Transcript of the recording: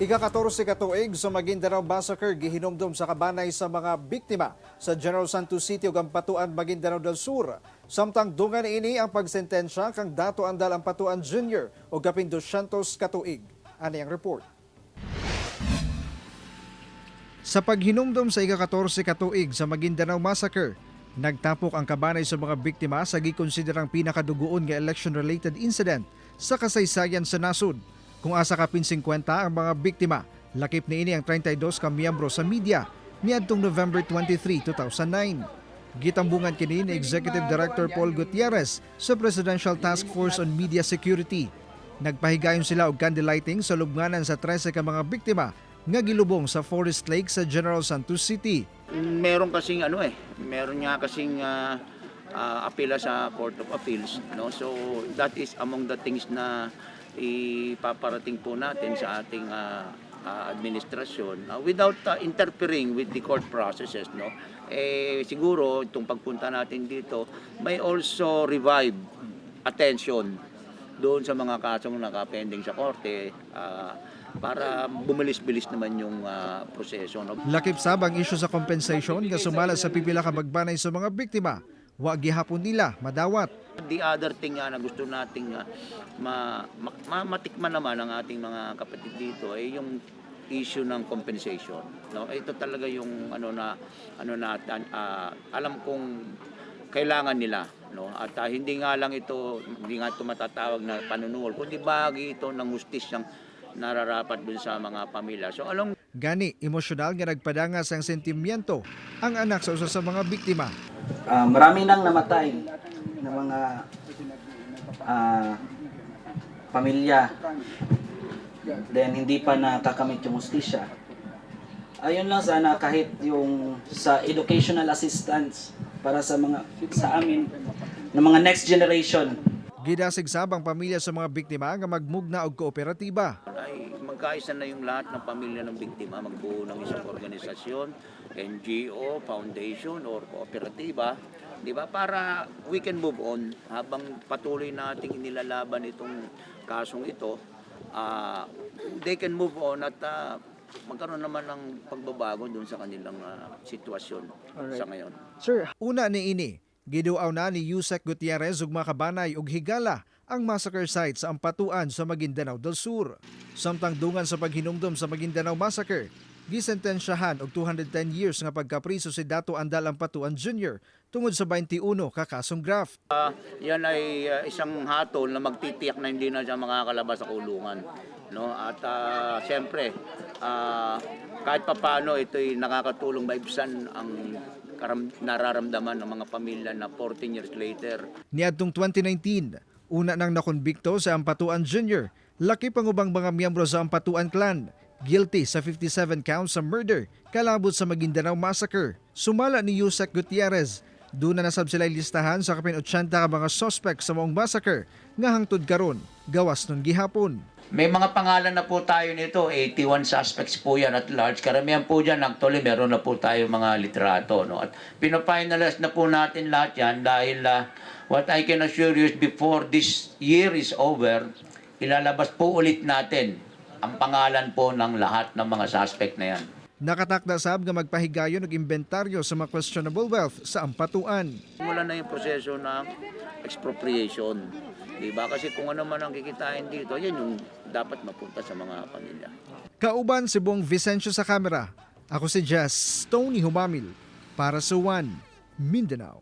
Ika-14 katuig sa Maguindanao Massacre gihinumdum sa kabanay sa mga biktima sa General Santos City ug Ampatuan, Maguindanao del Sur. Samtang dungan ini ang pagsentensya kang Dato Andal Ampatuan Jr. ug kapin 200 katuig. Ani ang report. Sa paghinumdum sa ika-14 katuig sa Maguindanao Massacre, nagtapok ang kabanay sa mga biktima sa gikonsiderang pinakadugoon nga election-related incident sa kasaysayan sa nasod. Kung asa kapin 50 ang mga biktima, lakip niini ang 32 ka miyembro sa media niadtong November 23, 2009. Gitambungan kini ni Executive Director Paul Gutierrez sa Presidential Task Force on Media Security. Nagpahigayon sila og candlelighting sa lubnganan sa 13 ka mga biktima nga gilubong sa Forest Lake sa General Santos City. Meron kasing meron nga kasing apela sa Court of Appeals, no? So that is among the things na ipaparating po natin sa ating administrasyon without interfering with the court processes, no? Siguro itong pagpunta natin dito may also revive attention doon sa mga kasong nakapending sa korte para bumilis-bilis naman yung proseso, no? Lakip sabang isyu sa compensation nga sumala sa pipila ka magbanay sa mga biktima, wa gihapon nila madawat. The other thing na gusto nating matikman naman ang ating mga kapatid dito ay yung issue ng compensation, no? Ito talaga yung alam kong kailangan nila, no? At hindi nga ito matatawag na panunuol, kundi bahagi ito ng hustisyang nararapat dun sa mga pamilya. So Gani, emosyonal nga nagpadanga sa sentimiento ang anak sa usa sa mga biktima. Marami nang namatay ng mga pamilya. Then hindi pa nakakamit yung hustisya. Ayun lang sana kahit yung sa educational assistance para sa amin ng mga next generation. Gidasig sabang pamilya sa mga biktima nga magmugna og kooperatiba. ay magkaisa na yung lahat ng pamilya ng biktima, magbuo ng isang organisasyon, NGO, foundation, or kooperatiba, di ba? Para we can move on habang patuloy nating inilalaban itong kasong ito. They can move on at magkaroon naman ng pagbabago dun sa kanilang sitwasyon sa ngayon. Sir, una ni ini, giduaw na ni Yusek Gutierrez ug mga kabanay ug higala ang massacre site sa Ampatuan sa Maguindanao del Sur. Samtang dungan sa paghinumdum sa Maguindanao Massacre, gisentensyahan og 210 years nga pagkapriso si Dato Andal Ampatuan Jr. tungod sa 21 ka kasong graft. Yan ay isang hatol na magtitiyak na hindi na siya makakalabas sa kulungan, no? At siyempre, kahit papaano ito'y nakakatulong maibsan ang nararamdaman ng mga pamilya na 14 years later. Niadtong 2019, una nang nakonbikto sa Ampatuan Jr., laki pangubang mga miyembro sa Ampatuan clan, guilty sa 57 counts sa murder kalabot sa Maguindanao Massacre. Sumala ni Yusek Gutierrez, doon na nasab sila listahan sa kapin 80 ka mga suspect sa maong massacre nga hangtod karon gawas nun gihapon. May mga pangalan na po tayo nito, 81 suspects po yan at large. Karamihan po dyan, actually, meron na po tayo mga litrato, no? At pinafinalize na po natin lahat yan dahil what I can assure you is before this year is over, ilalabas po ulit natin ang pangalan po ng lahat ng mga suspect na yan. Nakatakda sab nga magpahigayon og inventaryo sa mga questionable wealth sa Ampatuan. Wala na yung proseso ng expropriation. Diba? Kasi kung ano man ang kikitain dito, yan yung dapat mapunta sa mga pamilya. Kauban si Bong Vicencio sa kamera. Ako si Jess Tony Humamil para sa One Mindanao.